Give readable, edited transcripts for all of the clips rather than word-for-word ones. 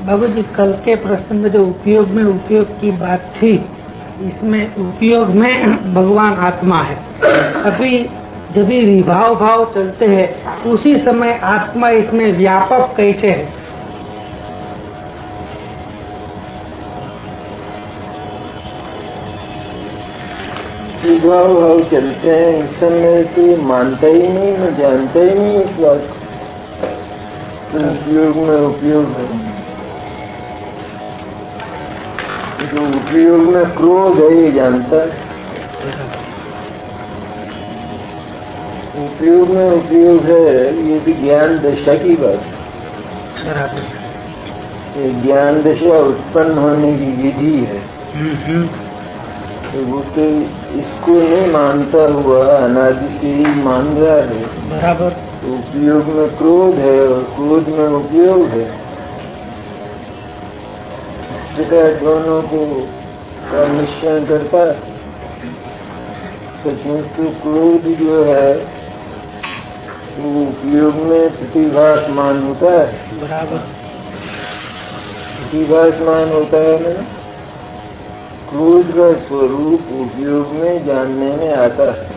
बाबू जी, कल के प्रश्न में जो उपयोग की बात थी, इसमें उपयोग में भगवान आत्मा है। अभी जब भी विभाव भाव चलते हैं उसी समय आत्मा इसमें व्यापक कैसे है? विभाव भाव चलते हैं इस समय तो मानता ही नहीं, मैं जानता ही नहीं इस बात को। उपयोग में उपयोग है, जो उपयोग में क्रोध है ये जानता है। उपयोग में उपयोग है, ये भी ज्ञान दशा की बात है। ये ज्ञान दशा उत्पन्न होने की विधि है। तो वो तो इसको नहीं मानता हुआ अनादि से ही मान रहा है। बराबर। उपयोग में क्रोध है और क्रोध में उपयोग है। इस प्रकार दोनों को का मिश्रण करता है। सचमुच तो क्रोध जो है वो उपयोग में प्रतिभासमान होता है। बराबर। प्रतिभासमान होता है ना। क्रोध का स्वरूप उपयोग में जानने में आता है,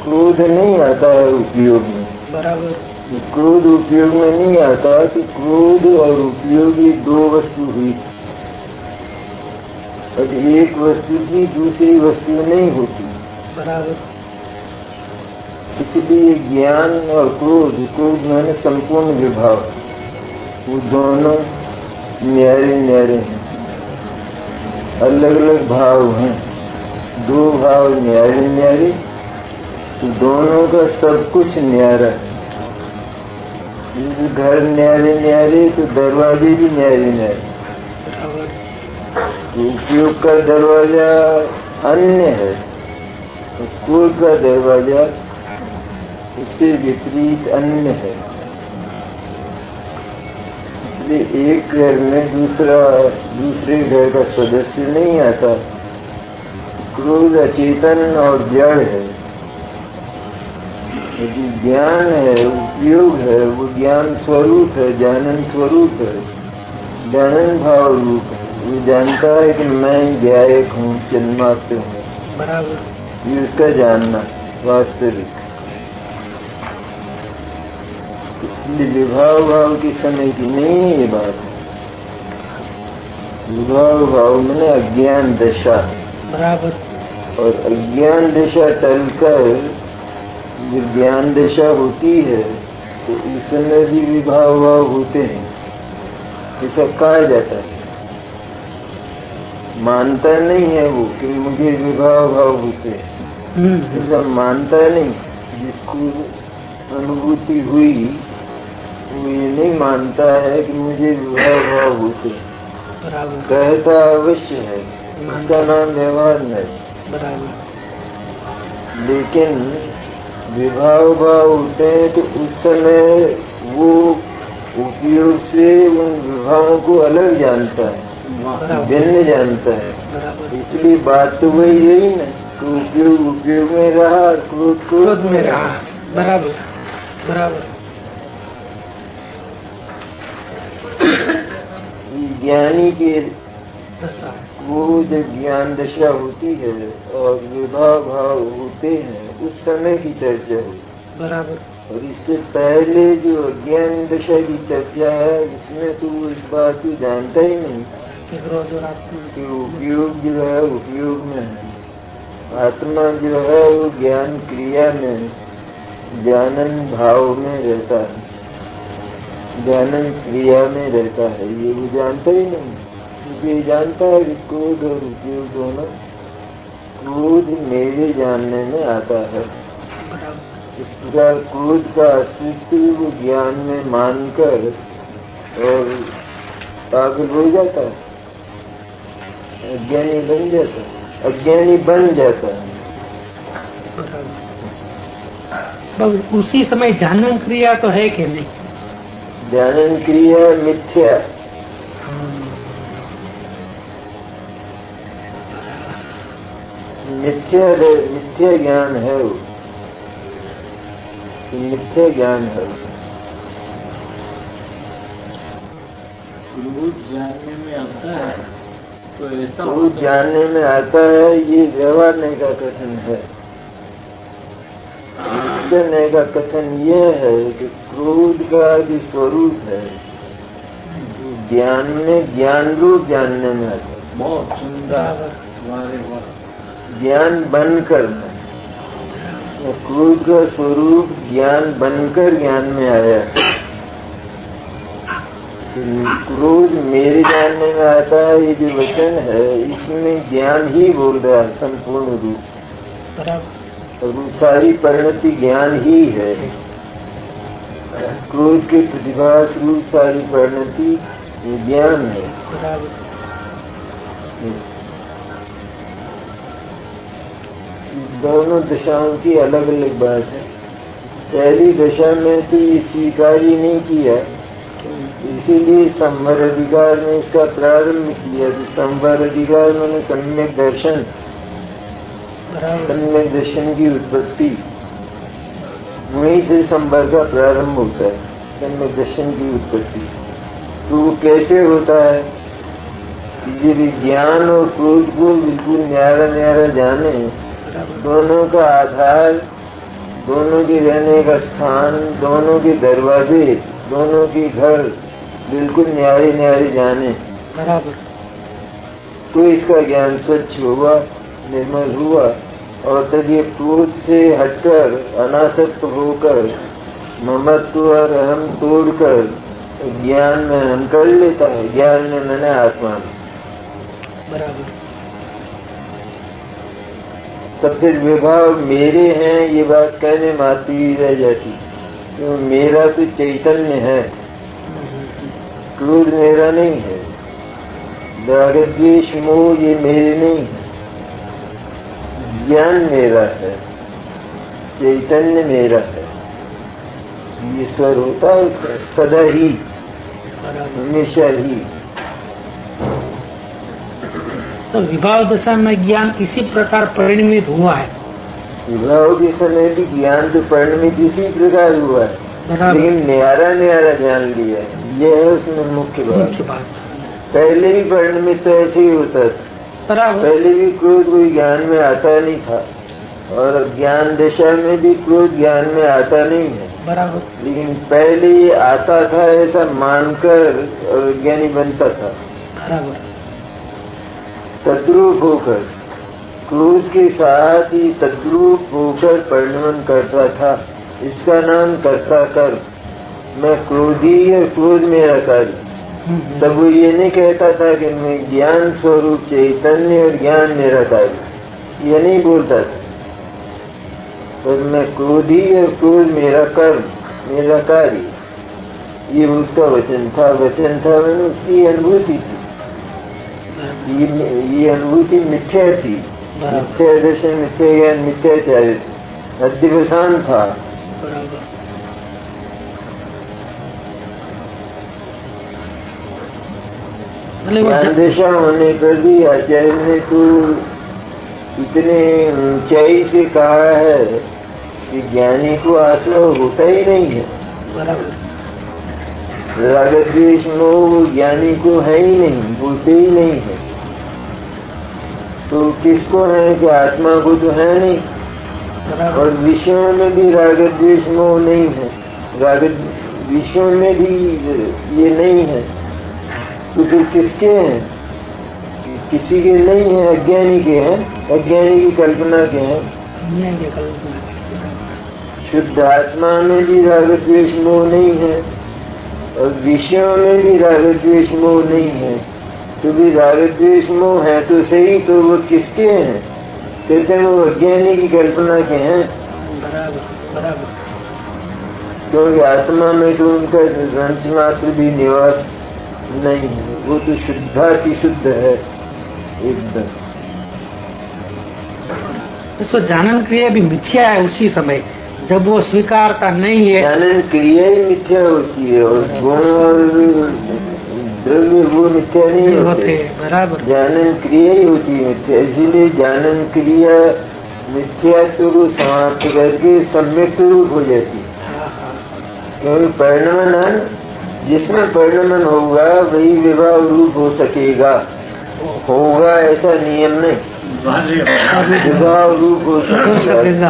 क्रोध नहीं आता है उपयोग में। बराबर। क्रोध उपयोग में नहीं आता कि क्रोध और उपयोग ये दो वस्तु हुई और एक वस्तु की दूसरी वस्तु नहीं होती। बराबर। इसलिए ज्ञान और क्रोध मैंने संपूर्ण विभाव, वो दोनों न्यारे न्यारे हैं, अलग अलग भाव हैं। दो भाव न्यारे न्यारे, तो दोनों का सब कुछ न्यारा है। घर न्यारे न्यारे तो दरवाजे भी न्यारे न्यारे। उपयोग का दरवाजा अन्य है, क्रोध का दरवाजा उससे विपरीत अन्य है। इसलिए एक घर में दूसरे घर का सदस्य नहीं आता। क्रोध अचेतन और जड़ है, यदि ज्ञान है, उपयोग है, वो ज्ञान स्वरूप है, जानन स्वरूप है, जानन भाव रूप है। वो जानता है कि मैं ज्ञायक हूँ, जन्मात्र हूँ। बराबर। ये उसका जानना वास्तविक। इसलिए विभाव भाव के समय की नहीं है ये बात। विभाव भाव मैंने अज्ञान दशा। बराबर। और अज्ञान दशा टलकर जो ज्ञान दशा होती है तो उस समय भी विभाव भाव होते हैं, ऐसा कहा जाता है। मानता नहीं है वो कि मुझे विभाव भाव होते हैं, ऐसा मानता नहीं। जिसको अनुभूति हुई वो ये नहीं मानता है कि मुझे विभाव भाव होते हैं, कहता अवश्य है, उसका नाम व्यवहार नहीं। लेकिन विभाव भाव होते हैं तो उस समय वो उपयोग से उन विभावों को अलग जानता है, भिन्न जानता है। इसलिए बात तो वही है ही ना, तो उपयोग में रहा, क्रोध में रहा। बराबर। बराबर। ज्ञानी के वो जब ज्ञान दशा होती है और विभाव भाव होते हैं उस समय की चर्चा हुई। बराबर। और इससे पहले जो अज्ञान दशा की चर्चा है उसमें तो वो इस बात को जानता ही नहीं कि उपयोग जो है उपयोग में है, आत्मा जो है वो ज्ञान क्रिया में जानन भाव में रहता है, जानन क्रिया में रहता है। ये वो जानता ही नहीं, क्योंकि ये जानता है कि क्रोध और उपयोग दोनों, क्रोध मेरे जानने में आता है। इस प्रकार क्रोध का अस्तित्व वो ज्ञान में मानकर और पागल हो जाता है, अज्ञानी बन जाता है, अज्ञानी बन जाता है। उसी समय जानन क्रिया तो है कि नहीं? जानन क्रिया मिथ्या, मिथ्या ज्ञान है वो, मिथ्या ज्ञान है। क्रोध जानने में आता है तो ऐसा क्रोध जानने में आता है, ये व्यवहारने का कथन है। निश्चय का कथन यह है कि क्रोध का जो स्वरूप है ज्ञान में ज्ञान रूप जानने में आता है। बहुत सुंदर ज्ञान बनकर, क्रोध का स्वरूप ज्ञान बनकर ज्ञान में आया। क्रोध मेरे जानने में आता है, ये जो वचन है इसमें ज्ञान ही बोल रहा है संपूर्ण रूप, और वो सारी परिणति ज्ञान ही है। क्रोध के प्रतिभास रूप सारी परिणति ज्ञान है। दोनों दशाओं की अलग अलग बात है। पहली दशा में तो ये स्वीकार ही नहीं किया, इसीलिए संवर अधिकार में इसका प्रारंभ किया। तो संवर अधिकार मैंने सम्यक दर्शन, सम्यक दर्शन की उत्पत्ति, वहीं से संवर का प्रारंभ होता है, सम्यक दर्शन की उत्पत्ति। तो वो कैसे होता है? ये विज्ञान और क्रोध को बिल्कुल न्यारा न्यारा जाने, दोनों का आधार, दोनों के रहने का स्थान, दोनों के दरवाजे, दोनों के घर बिल्कुल न्यारे न्यारे जाने, बराबर। तो इसका ज्ञान स्वच्छ हुआ, निर्मल हुआ, और तब ये क्रोध से हटकर अनासक्त होकर ममत्व और अहम तोड़कर ज्ञान में हम कर लेता है। ज्ञान में मैंने आत्मा में, बराबर। तब फिर विभाव मेरे हैं ये बात कहने मात्र ही रह जाती, तो मेरा तो चैतन्य है, क्रोध मेरा नहीं है, राग द्वेष मोह ये मेरे नहीं है, ज्ञान मेरा है, चैतन्य मेरा है। ईश्वर होता है सदा ही, हमेशा ही। तो विभाव दशा में ज्ञान इसी प्रकार परिणमित हुआ है। विभाव के समय भी ज्ञान तो परिणमित इसी प्रकार हुआ है, लेकिन न्यारा न्यारा जान लिया है, यह है उसमें मुख्य बात। पहले भी परिणमित तो ऐसे ही होता था, पहले भी क्रोध कोई ज्ञान में आता नहीं था, और ज्ञान दशा में भी क्रोध ज्ञान में आता नहीं है, बराबर। लेकिन पहले ये आता था ऐसा मानकर और ज्ञानी बनता था, बराबर। तद्रूप होकर, क्रोध के साथ ही तद्रूप होकर परिणमन करता था। इसका नाम कर्ता कर, मैं क्रोधी और क्रोध मेरा कार्य। तब वो ये नहीं कहता था कि मैं ज्ञान स्वरूप चैतन्य और ज्ञान मेरा कार्य, ये नहीं बोलता था। पर मैं क्रोधी और क्रोध मेरा कर्म, मेरा कार्य, ये उसका वचन था। वचन था मैंने उसकी अनुभूति थी, ये अनुभूति मिथ्या थी, मिथ्या दर्शन, मिथ्या ज्ञान, मिथ्याचार्य, अध्यवसान था। ज्ञान दशा होने पर भी आचार्य ने तो इतने ऊंचाई से कहा है कि ज्ञानी को आश्रय होता ही नहीं है। राग द्वेष मोह ज्ञानी को है ही नहीं, होते ही नहीं है। तो किसको है कि आत्मा को तो है नहीं, और विषयों में भी राग द्वेष मोह नहीं है, राग विषयों में भी ये नहीं है। तो फिर किसके हैं? किसी के नहीं है, अज्ञानी के हैं, अज्ञानी की कल्पना के हैं। शुद्ध आत्मा में भी राग द्वेष मोह नहीं है, और विषयों में भी राग द्वेष मोह नहीं है। तो भी राग द्वेष मोह है तो सही, तो वो किसके हैं? कहते हैं वो अज्ञानी की कल्पना के हैं। बराबर। क्योंकि आत्मा में तो उनका रंच मात्र भी निवास नहीं है, वो तो शुद्धाति शुद्ध है एकदम। इसको जानन क्रिया भी मिथ्या है उसी समय जब वो स्वीकारता नहीं है। जानन क्रिया ही मिथ्या होती है, और गुण और द्रव्य वो मिथ्या नहीं होते। बराबर। जानन क्रिया ही होती है मिथ्या, इसीलिए जानन क्रिया मिथ्यात्व को समाप्त करके सम्यक रूप हो जाती है। क्योंकि परिणमन जिसमें परिणमन होगा वही विवाह रूप हो सकेगा। होगा ऐसा नियम नहीं, विवाह रूप हो सकेगा।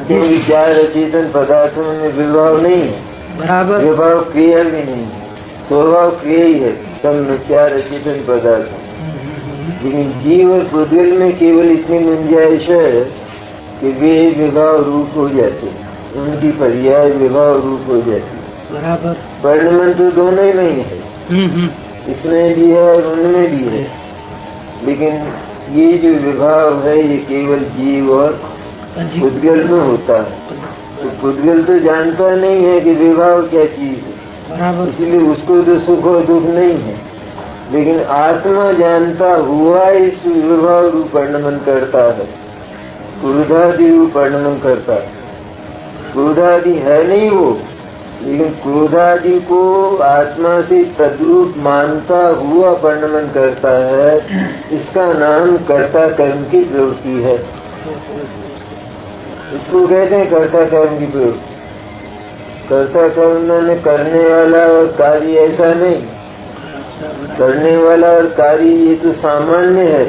क्योंकि चार अचेतन पदार्थों में विवाह नहीं है, बराबर, विवाह क्रिया भी नहीं है, स्वभाव क्रिया ही है सब में चार अचेतन पदार्थ। लेकिन जीव और पुद्गल में केवल इतनी गुंजाइश है कि वे विवाह रूप हो जाते, उनकी पर्याय विवाह रूप हो जाती। बराबर, परिणमन तो दोनों ही में है, इसमें भी है और उनमें भी है। लेकिन ये जो विभाव है ये केवल जीव और पुद्गल में होता है। तो पुद्गल तो जानता नहीं है कि विभाव क्या चीज है, इसलिए उसको तो सुख और दुख नहीं है। लेकिन आत्मा जानता हुआ इस विभाव रूप परिणमन करता है, क्रोधादि रूप परिणमन करता है। क्रोधादि है नहीं वो, लेकिन क्रोधादि को आत्मा से तद्रूप मानता हुआ परिणमन करता है। इसका नाम कर्ता कर्म की प्रवृत्ति है। इसको कहते हैं कर्ता कर्म की प्रवृत्ति। कर्ता कर्म में करने वाला और कार्य ऐसा नहीं, करने वाला और कार्य ये तो सामान्य है।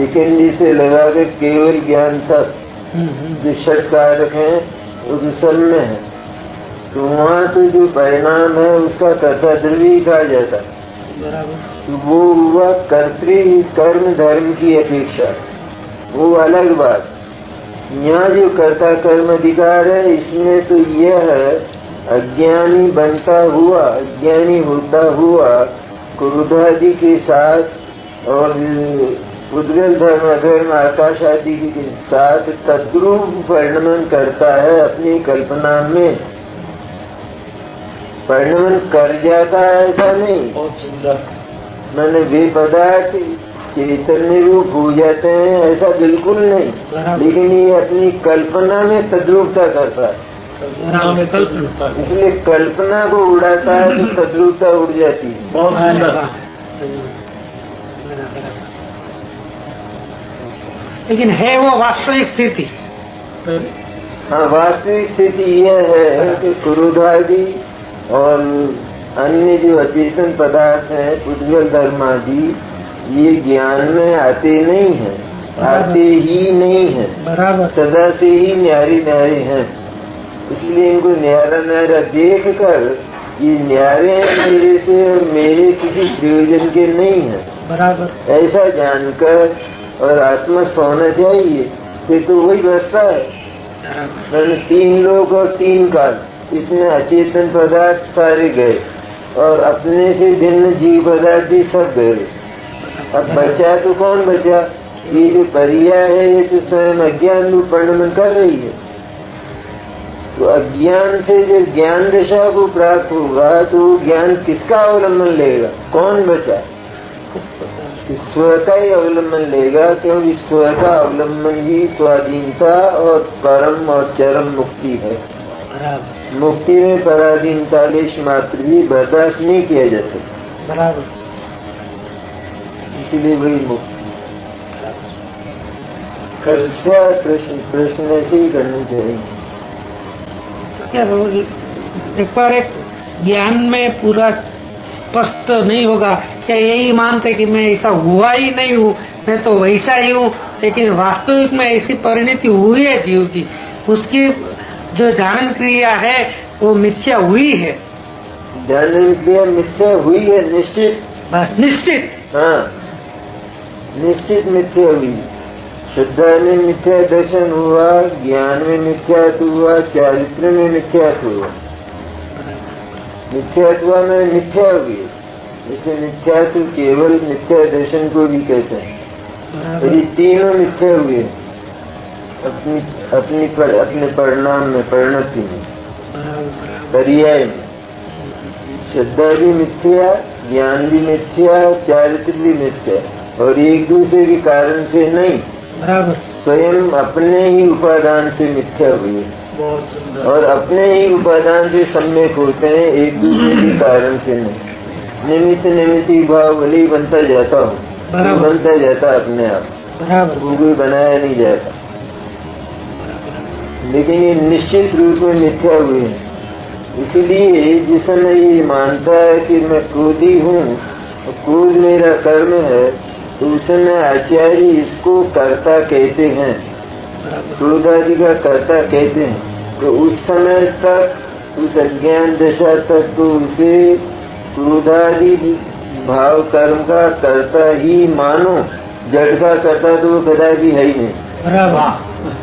एक से लगाकर केवल ज्ञान तक जो षट कारक है वो तो सब में है। तो वहाँ तो जो परिणाम है उसका कर्ता द्रव्य कहा जाता है। तो वो हुआ कर्तृ कर्म धर्म की अपेक्षा, वो अलग बात। यहाँ जो कर्ता कर्म अधिकार है इसमें तो यह है अज्ञानी बनता हुआ, अज्ञानी होता हुआ क्रोधादि के साथ और उद्गल धर्म अधर्म आकाश आदि के साथ तद्रूप परिणमन करता है। अपनी कल्पना में परिणमन कर जाता है ऐसा नहीं, मैंने वे पदार्थ चैतन्य रूप हो जाते हैं ऐसा बिल्कुल नहीं। लेकिन ये अपनी कल्पना में तद्रूपता करता है, इसलिए कल्पना को उड़ाता है तो तद्रूपता उड़ जाती है। लेकिन है वो वास्तविक स्थिति। हाँ, वास्तविक स्थिति यह है कि क्रोधादि और अन्य जो अचेतन पदार्थ हैं पुद्गल धर्मादि ये ज्ञान में आते नहीं हैं, आते ही नहीं हैं, बराबर, सदा से ही न्यारे न्यारे हैं। इसलिए इनको न्यारा न्यारा देख कर ये न्यारे मेरे से और मेरे किसी प्रयोजन के नहीं है, बराबर, ऐसा जानकर और आत्मस्थ होना चाहिए। फिर तो वही बसता है, मैंने तीन लोग और तीन काल, इसमें अचेतन पदार्थ सारे गए और अपने से भिन्न जीव पदार्थ भी सब गए। अब बचा तो कौन बचा? ये जो पर्याय है ये तो स्वयं अज्ञान रूप परिणमन कर रही है। तो अज्ञान से जो ज्ञान दशा को प्राप्त होगा तो ज्ञान किसका अवलंबन लेगा? कौन बचा? स्व का ही अवलंबन लेगा, क्योंकि स्व का अवलंबन ही स्वाधीनता और परम और चरम मुक्ति है। मुक्ति में पराधीनता लेश मात्र भी बर्दाश्त नहीं किया जा सकता, बराबर, इसलिए वही मुक्ति। प्रश्न ऐसे ही करने चाहिए। क्या एक बार एक ज्ञान में पूरा स्पष्ट नहीं होगा, क्या यही मानते कि मैं ऐसा हुआ ही नहीं हूँ, मैं तो वैसा ही हूँ, लेकिन वास्तविक में ऐसी परिणति हुई है जीव की, उसकी जो जानन क्रिया है वो मिथ्या हुई है। जानन क्रिया मिथ्या हुई है, निश्चित, बस निश्चित, हाँ निश्चित मिथ्या हुई। श्रद्धा में मिथ्या दर्शन हुआ, ज्ञान में मिथ्यात्व हुआ, चारित्र में मिथ्यात्व हुआ। मिथ्यात्व में मिथ्या हुई, इसे मिथ्यात्व केवल मिथ्या दर्शन को भी कहते हैं। ये तीनों मिथ्या हुए अपने परिणाम में, परिणति में, पर्याय में। श्रद्धा भी मिथ्या, ज्ञान भी मिथ्या, चारित्र भी मिथ्या, और एक दूसरे के कारण से नहीं, स्वयं अपने ही उपादान से मिथ्या हुए और अपने ही उपादान से सम्यक होते हैं, एक दूसरे के कारण से नहीं। निमित्त निमित्त भाव भले ही बनता जाता हो, बनता जाता अपने आप, वो कोई बनाया नहीं जाता, लेकिन ये निश्चित रूप में मिथ्या हुए हैं। इसलिए जिस समय ये मानता है कि मैं क्रोधी हूँ, क्रोध मेरा कर्म है, तो उस समय आचार्य इसको कर्ता कहते हैं, क्रोधादि का कर्ता कहते हैं। तो उस समय तक, उस अज्ञान दशा तक तो उसे क्रोधादि भाव कर्म का कर्ता ही मानो, जड़ का कर्ता तो वो कदापि है ही नहीं।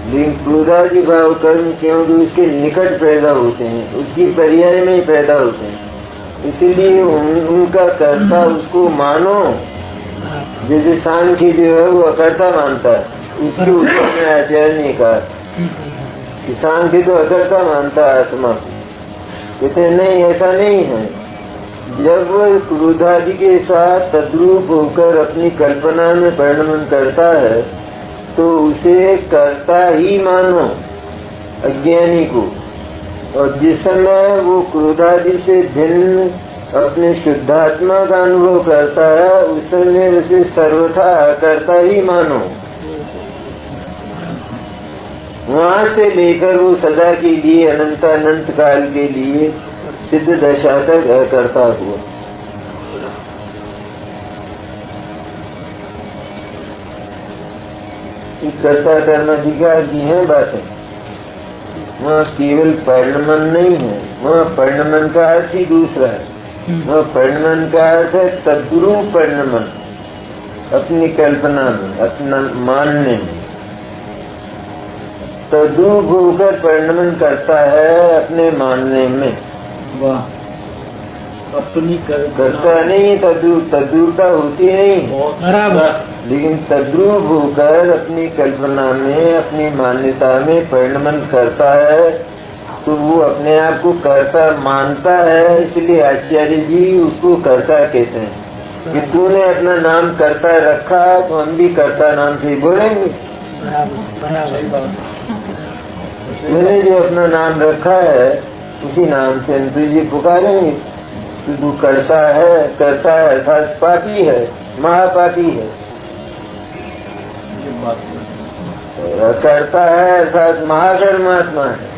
लेकिन क्रोधादि भाव कर्म क्योंकि उसके निकट पैदा होते हैं, उसकी पर्याय में ही पैदा होते हैं, इसीलिए उनका कर्ता उसको मानो। जैसे सांख्य जो है वो अकर्ता मानता है, उसके उत्तर में आचार्य ने कहा कि सांख्य तो अकर्ता मानता है आत्मा। कहते नहीं, ऐसा नहीं है। जब वह क्रोधादि के साथ तद्रूप होकर अपनी कल्पना में परिणमन करता है तो उसे कर्ता ही मानो अज्ञानी को। और जिस समय वो क्रोधादि से भिन्न अपने शुद्धात्मा का अनुभव करता है, उस समय उसे सर्वथा कर्ता ही मानो। वहां से लेकर वो सदा के लिए, अनंत काल के लिए सिद्ध दशा तक अकर्ता हुआ। कर्ता कर्माधिकार की है बातें। वहाँ केवल परिणमन नहीं है, वहाँ परिणमन का अर्थ ही दूसरा है। वहाँ परिणमन का अर्थ है तद्रूप परिणमन, अपनी कल्पना में, अपना मानने में तद्रूप होकर परिणमन करता है, अपने मानने में। वाह, अपनी करता नहीं, तद्रूपता होती नहीं, बराबर। लेकिन तद्रूप होकर अपनी कल्पना में, अपनी मान्यता में परिणमन करता है, तो वो अपने आप को कर्ता मानता है। इसलिए आचार्य जी उसको कर्ता कहते हैं कि तूने अपना नाम कर्ता रखा, तो हम भी कर्ता नाम से ही बोलेंगे। मैंने जो अपना नाम रखा है उसी नाम से हम तुझे पुकारेंगे। तू करता है अर्थात पापी है, महापापी है। करता है अर्थात महाकर्मात्मा है।